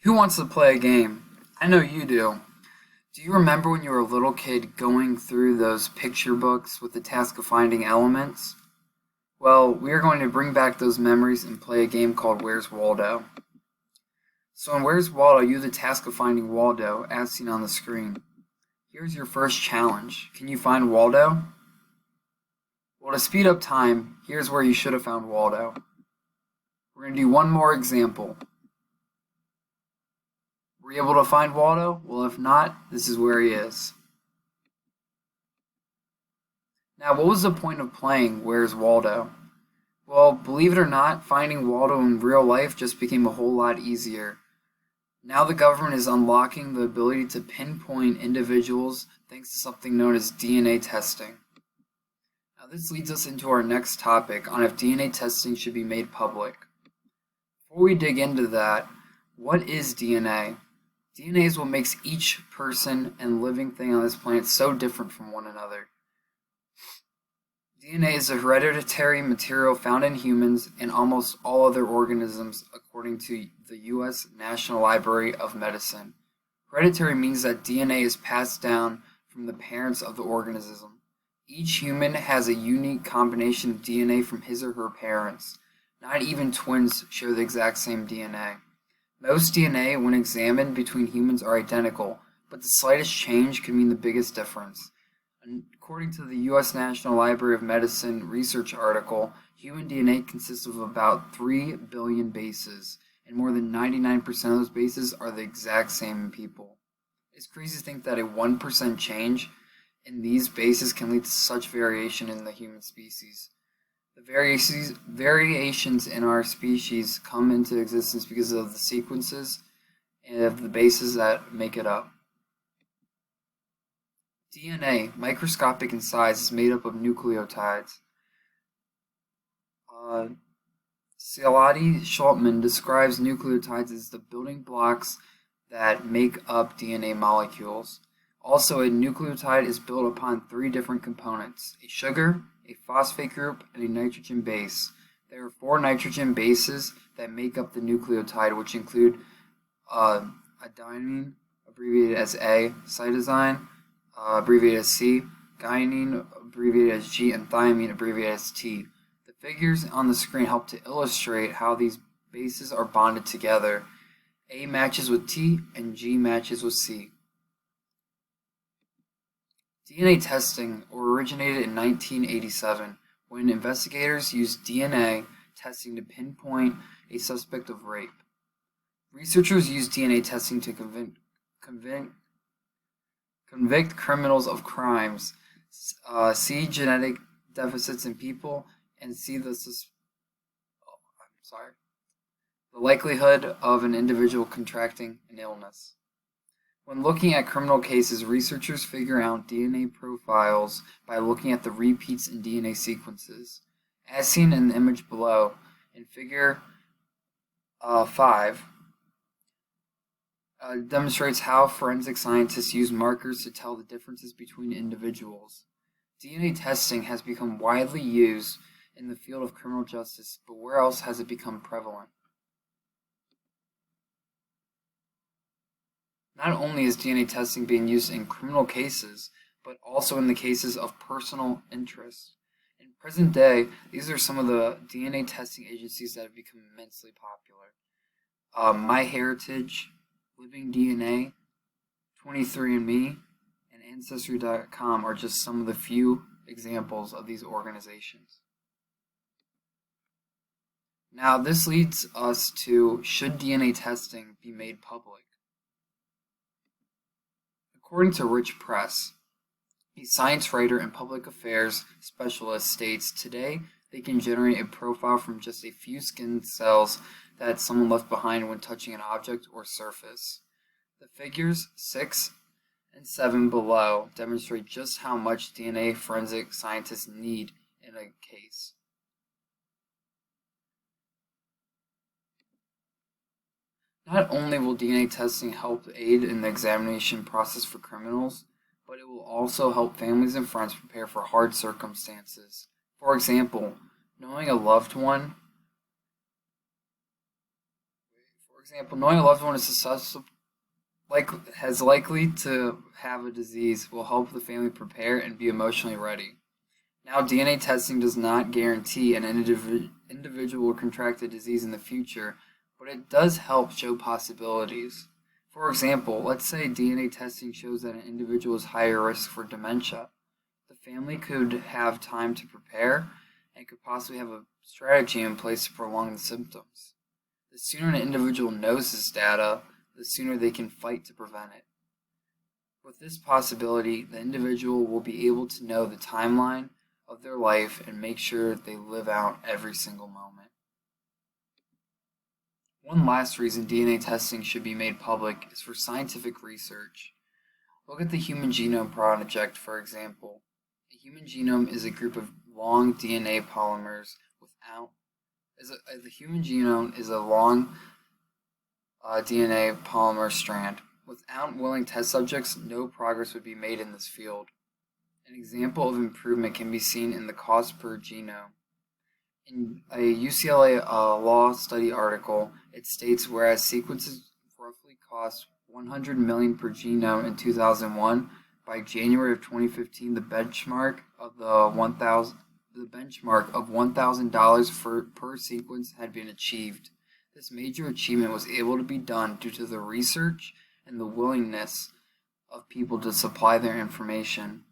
Who wants to play a game? I know you do. Do you remember when you were a little kid going through those picture books with the task of finding elements? Well, we are going to bring back those memories and play a game called Where's Waldo? So in Where's Waldo, you have the task of finding Waldo, as seen on the screen. Here's your first challenge. Can you find Waldo? Well, to speed up time, here's where you should have found Waldo. We're going to do one more example. Were you able to find Waldo? Well, if not, this is where he is. Now, what was the point of playing Where's Waldo? Well, believe it or not, finding Waldo in real life just became a whole lot easier. Now the government is unlocking the ability to pinpoint individuals thanks to something known as DNA testing. Now this leads us into our next topic on if DNA testing should be made public. Before we dig into that, what is DNA? DNA is what makes each person and living thing on this planet so different from one another. DNA is a hereditary material found in humans and almost all other organisms, according to the U.S. National Library of Medicine. Hereditary means that DNA is passed down from the parents of the organism. Each human has a unique combination of DNA from his or her parents. Not even twins share the exact same DNA. Most DNA, when examined between humans, are identical, but the slightest change could mean the biggest difference. According to the U.S. National Library of Medicine research article, human DNA consists of about 3 billion bases, and more than 99% of those bases are the exact same in people. It's crazy to think that a 1% change in these bases can lead to such variation in the human species. The variations in our species come into existence because of the sequences and of the bases that make it up. DNA, microscopic in size, is made up of nucleotides. Szilárd-Schultman describes nucleotides as the building blocks that make up DNA molecules. Also, a nucleotide is built upon 3 different components: a sugar, a phosphate group, and a nitrogen base. There are 4 nitrogen bases that make up the nucleotide, which include adenine, abbreviated as A, cytosine, abbreviated as C, guanine, abbreviated as G, and thymine, abbreviated as T. The figures on the screen help to illustrate how these bases are bonded together. A matches with T, and G matches with C. DNA testing originated in 1987 when investigators used DNA testing to pinpoint a suspect of rape. Researchers used DNA testing to convict criminals of crimes, see genetic deficits in people, and see the likelihood of an individual contracting an illness. When looking at criminal cases, researchers figure out DNA profiles by looking at the repeats in DNA sequences. As seen in the image below, in figure 5, demonstrates how forensic scientists use markers to tell the differences between individuals. DNA testing has become widely used in the field of criminal justice, but where else has it become prevalent? Not only is DNA testing being used in criminal cases, but also in the cases of personal interest. In present day, these are some of the DNA testing agencies that have become immensely popular. MyHeritage, Living DNA, 23andMe, and Ancestry.com are just some of the few examples of these organizations. Now, this leads us to, should DNA testing be made public? According to Rich Press, a science writer and public affairs specialist, states today they can generate a profile from just a few skin cells that someone left behind when touching an object or surface. The figures 6 and 7 below demonstrate just how much DNA forensic scientists need in a case. Not only will DNA testing help aid in the examination process for criminals, but it will also help families and friends prepare for hard circumstances. For example, knowing a loved one example, knowing a loved one is likely to have a disease will help the family prepare and be emotionally ready. Now, DNA testing does not guarantee an individual will contract a disease in the future, but it does help show possibilities. For example, let's say DNA testing shows that an individual is higher risk for dementia. The family could have time to prepare and could possibly have a strategy in place to prolong the symptoms. The sooner an individual knows this data, the sooner they can fight to prevent it. With this possibility, the individual will be able to know the timeline of their life and make sure they live out every single moment. One last reason DNA testing should be made public is for scientific research. Look at the Human Genome Project, for example. A human genome is a group of long DNA polymers the human genome is a long DNA polymer strand. Without willing test subjects, no progress would be made in this field. An example of improvement can be seen in the cost per genome. In a UCLA law study article, it states whereas sequences roughly cost $100 million per genome in 2001, by January of 2015, the benchmark of $1,000 per sequence had been achieved. This major achievement was able to be done due to the research and the willingness of people to supply their information.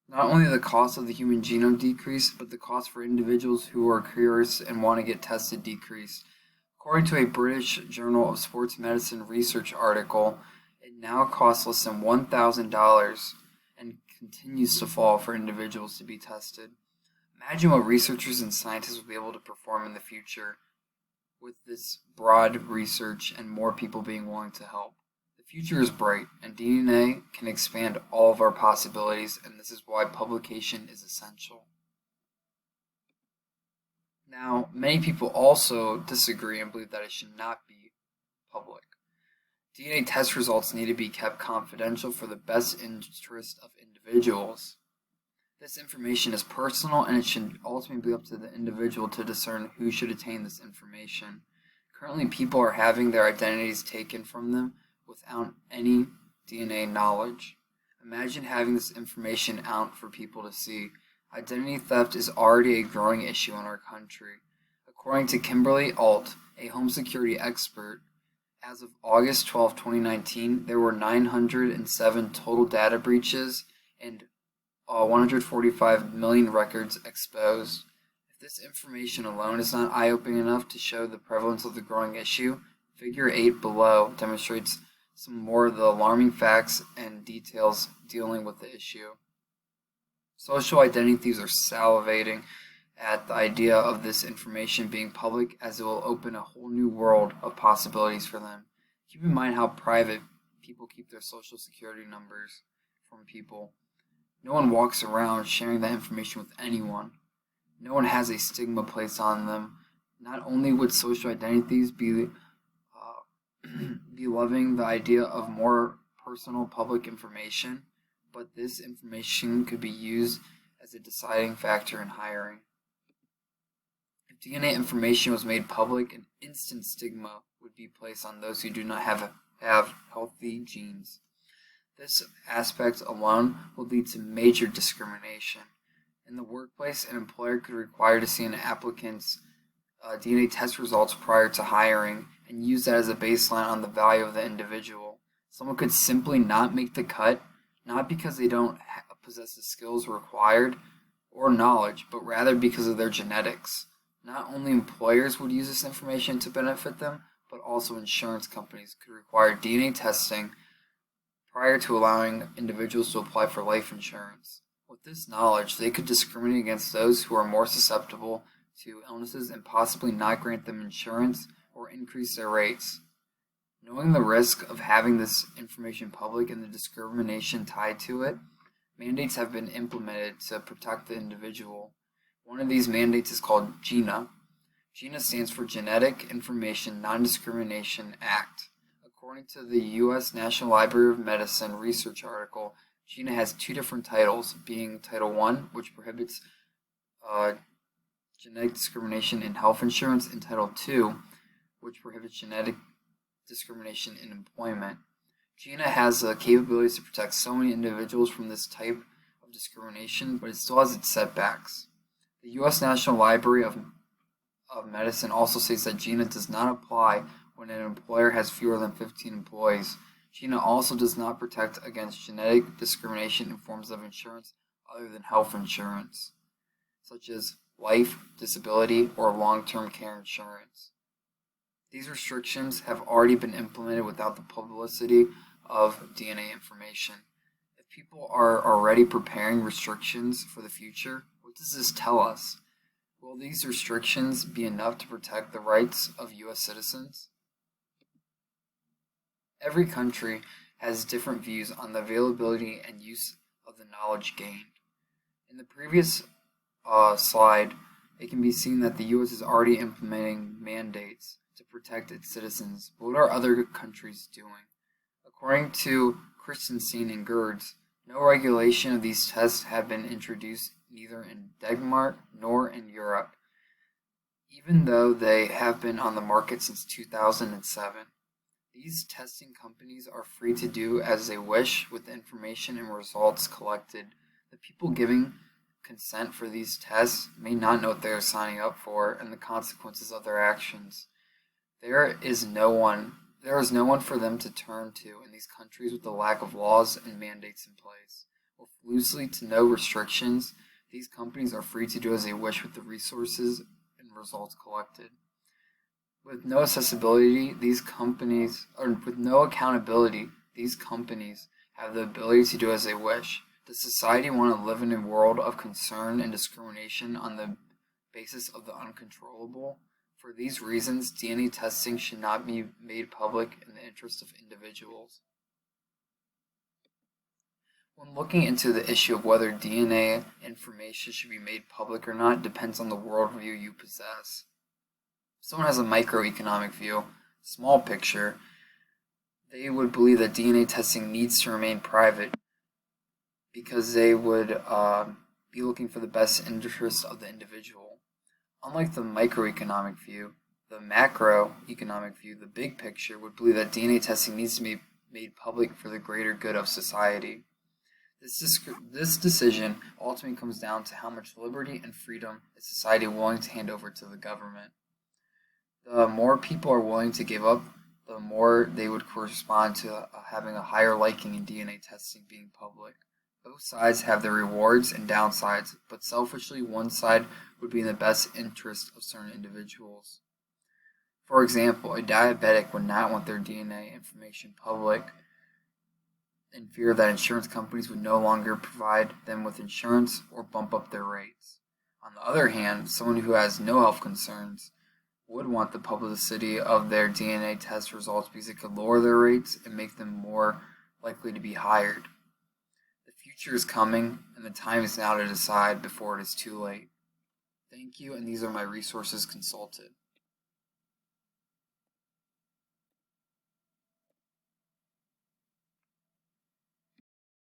Not only the cost of the human genome decreased, but the cost for individuals who are curious and want to get tested decreased. According to a British Journal of Sports Medicine research article, it now costs less than $1,000 and continues to fall for individuals to be tested. Imagine what researchers and scientists will be able to perform in the future with this broad research and more people being willing to help. The future is bright, and DNA can expand all of our possibilities, and this is why publication is essential. Now, many people also disagree and believe that it should not be public. DNA test results need to be kept confidential for the best interest of individuals. This information is personal, and it should ultimately be up to the individual to discern who should attain this information. Currently, people are having their identities taken from them without any DNA knowledge. Imagine having this information out for people to see. Identity theft is already a growing issue in our country. According to Kimberly Alt, a home security expert, as of August 12, 2019, there were 907 total data breaches and 145 million records exposed. If this information alone is not eye-opening enough to show the prevalence of the growing issue, Figure 8 below demonstrates some more of the alarming facts and details dealing with the issue. Social identity thieves are salivating at the idea of this information being public, as it will open a whole new world of possibilities for them. Keep in mind how private people keep their social security numbers from people. No one walks around sharing that information with anyone. No one has a stigma placed on them. Not only would social identity thieves be loving the idea of more personal public information, but this information could be used as a deciding factor in hiring. If DNA information was made public, an instant stigma would be placed on those who do not have healthy genes. This aspect alone will lead to major discrimination. In the workplace, an employer could require to see an applicant's DNA test results prior to hiring and use that as a baseline on the value of the individual. Someone could simply not make the cut, not because they don't possess the skills required or knowledge, but rather because of their genetics. Not only employers would use this information to benefit them, but also insurance companies could require DNA testing prior to allowing individuals to apply for life insurance. With this knowledge, they could discriminate against those who are more susceptible to illnesses and possibly not grant them insurance or increase their rates. Knowing the risk of having this information public and the discrimination tied to it, mandates have been implemented to protect the individual. One of these mandates is called GINA. GINA stands for Genetic Information Non-Discrimination Act. According to the U.S. National Library of Medicine research article, GINA has two different titles, being Title I, which prohibits genetic discrimination in health insurance, and Title II, which prohibits genetic discrimination in employment. GINA has the capabilities to protect so many individuals from this type of discrimination, but it still has its setbacks. The U.S. National Library of Medicine also states that GINA does not apply when an employer has fewer than 15 employees. GINA also does not protect against genetic discrimination in forms of insurance other than health insurance, such as life, disability, or long-term care insurance. These restrictions have already been implemented without the publicity of DNA information. If people are already preparing restrictions for the future, what does this tell us? Will these restrictions be enough to protect the rights of U.S. citizens? Every country has different views on the availability and use of the knowledge gained. In the previous slide, it can be seen that the U.S. is already implementing mandates to protect its citizens. But what are other countries doing? According to Christensen and Gerds, no regulation of these tests have been introduced neither in Denmark nor in Europe, even though they have been on the market since 2007. These testing companies are free to do as they wish with the information and results collected. The people giving consent for these tests may not know what they are signing up for and the consequences of their actions. There is no one for them to turn to in these countries with the lack of laws and mandates in place. With loosely to no restrictions, these companies are free to do as they wish with the resources and results collected. With no accessibility, with no accountability, these companies have the ability to do as they wish. Does society want to live in a world of concern and discrimination on the basis of the uncontrollable? For these reasons, DNA testing should not be made public in the interest of individuals. When looking into the issue of whether DNA information should be made public or not depends on the worldview you possess. If someone has a microeconomic view, small picture, they would believe that DNA testing needs to remain private because they would be looking for the best interests of the individual. Unlike the microeconomic view, the macroeconomic view, the big picture, would believe that DNA testing needs to be made public for the greater good of society. This decision ultimately comes down to how much liberty and freedom is society willing to hand over to the government. The more people are willing to give up, the more they would correspond to having a higher liking in DNA testing being public. Both sides have their rewards and downsides, but selfishly one side would be in the best interest of certain individuals. For example, a diabetic would not want their DNA information public in fear that insurance companies would no longer provide them with insurance or bump up their rates. On the other hand, someone who has no health concerns would want the publicity of their DNA test results because it could lower their rates and make them more likely to be hired. The future is coming, and the time is now to decide before it is too late. Thank you, and these are my resources consulted.